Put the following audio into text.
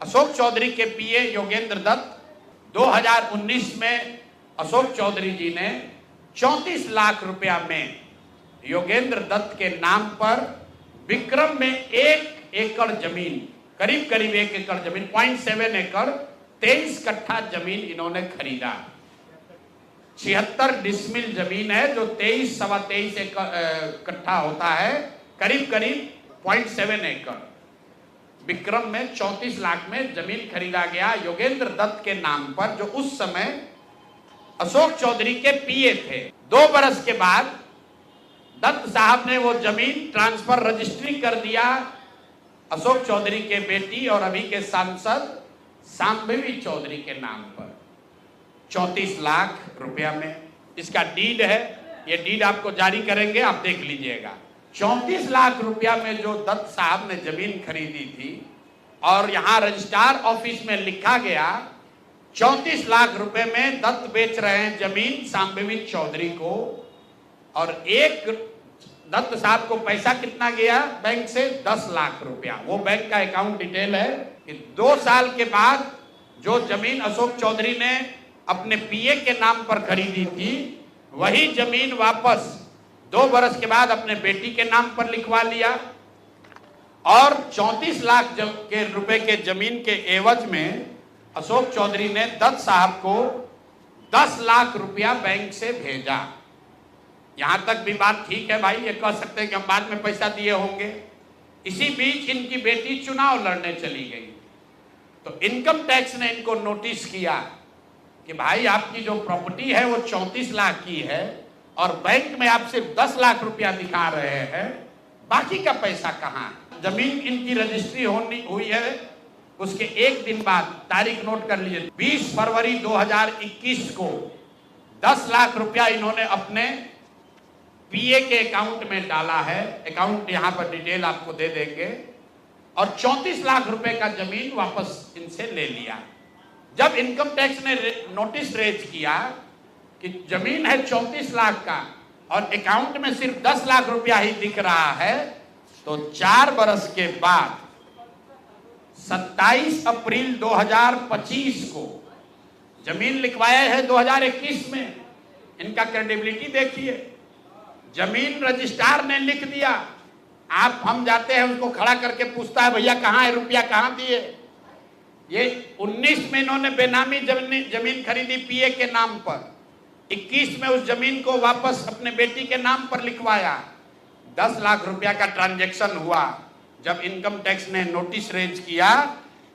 अशोक चौधरी के पीए योगेंद्र दत्त 2019 में अशोक चौधरी जी ने 34 लाख रुपया में योगेंद्र दत्त के नाम पर विक्रम में 1 एकड़ जमीन, करीब करीब 1 एकड़ जमीन, 0.7 एकड़ 23 कट्ठा जमीन इन्होंने खरीदा। 76 डिसमिल जमीन है जो 23-23.25 कट्ठा होता है, करीब करीब 0.7 एकड़। विक्रम में 34 लाख में जमीन खरीदा गया योगेंद्र दत्त के नाम पर, जो उस समय अशोक चौधरी के पीए थे। 2 बरस के बाद दत्त साहब ने वो जमीन ट्रांसफर रजिस्ट्री कर दिया अशोक चौधरी के बेटी और अभी के सांसद शांभवी चौधरी के नाम पर 34 लाख रुपया में। इसका डीड है, ये डीड आपको जारी करेंगे, आप देख लीजिएगा। 34 लाख रुपया में जो दत्त साहब ने जमीन खरीदी थी और यहां रजिस्ट्रार ऑफिस में लिखा गया 34 लाख रुपए में दत्त बेच रहे हैं जमीन शांभवी चौधरी को, और एक दत्त साहब को पैसा कितना गया बैंक से? 10 लाख रुपया। वो बैंक का अकाउंट डिटेल है कि 2 साल के बाद जो जमीन अशोक चौधरी ने अपने पीए के नाम पर खरीदी थी, वही जमीन वापस 2 बरस के बाद अपने बेटी के नाम पर लिखवा लिया, और 34 लाख के रुपए के जमीन के एवज में अशोक चौधरी ने दत्त साहब को 10 लाख रुपया बैंक से भेजा। यहां तक भी बात ठीक है भाई, ये कह सकते हैं कि हम बाद में पैसा दिए होंगे। इसी बीच इनकी बेटी चुनाव लड़ने चली गई, तो इनकम टैक्स ने इनको नोटिस किया कि भाई आपकी जो प्रॉपर्टी है वो 34 लाख की है और बैंक में आप सिर्फ 10 लाख रुपया दिखा रहे हैं, बाकी का पैसा कहाँ है? जमीन इनकी रजिस्ट्री हुई है, उसके 1 दिन बाद, तारीख नोट कर लीजिए, 20 फरवरी 2021 को 10 लाख रुपया इन्होंने अपने पीए के अकाउंट में डाला है। अकाउंट यहां पर डिटेल आपको दे देंगे, और 34 लाख रुपए का जमीन वापस इनसे ले लिया। जब इनकम टैक्स ने नोटिस रेज किया कि जमीन है 34 लाख का और अकाउंट में सिर्फ 10 लाख रुपया ही दिख रहा है, तो 4 बरस के बाद 27 अप्रैल 2025 को जमीन लिखवाया है 2021 में। इनका क्रेडिबिलिटी देखिए, जमीन रजिस्ट्रार ने लिख दिया, हम जाते हैं उसको खड़ा करके पूछता है भैया कहाँ है रुपया, कहाँ दिए? ये 19 में इन्होंने बेनामी जमीन खरीदी पीए के नाम पर, 21 में उस जमीन को वापस अपने बेटी के नाम पर लिखवाया। 10 लाख रुपया का ट्रांजैक्शन हुआ। जब इनकम टैक्स ने नोटिस रेज किया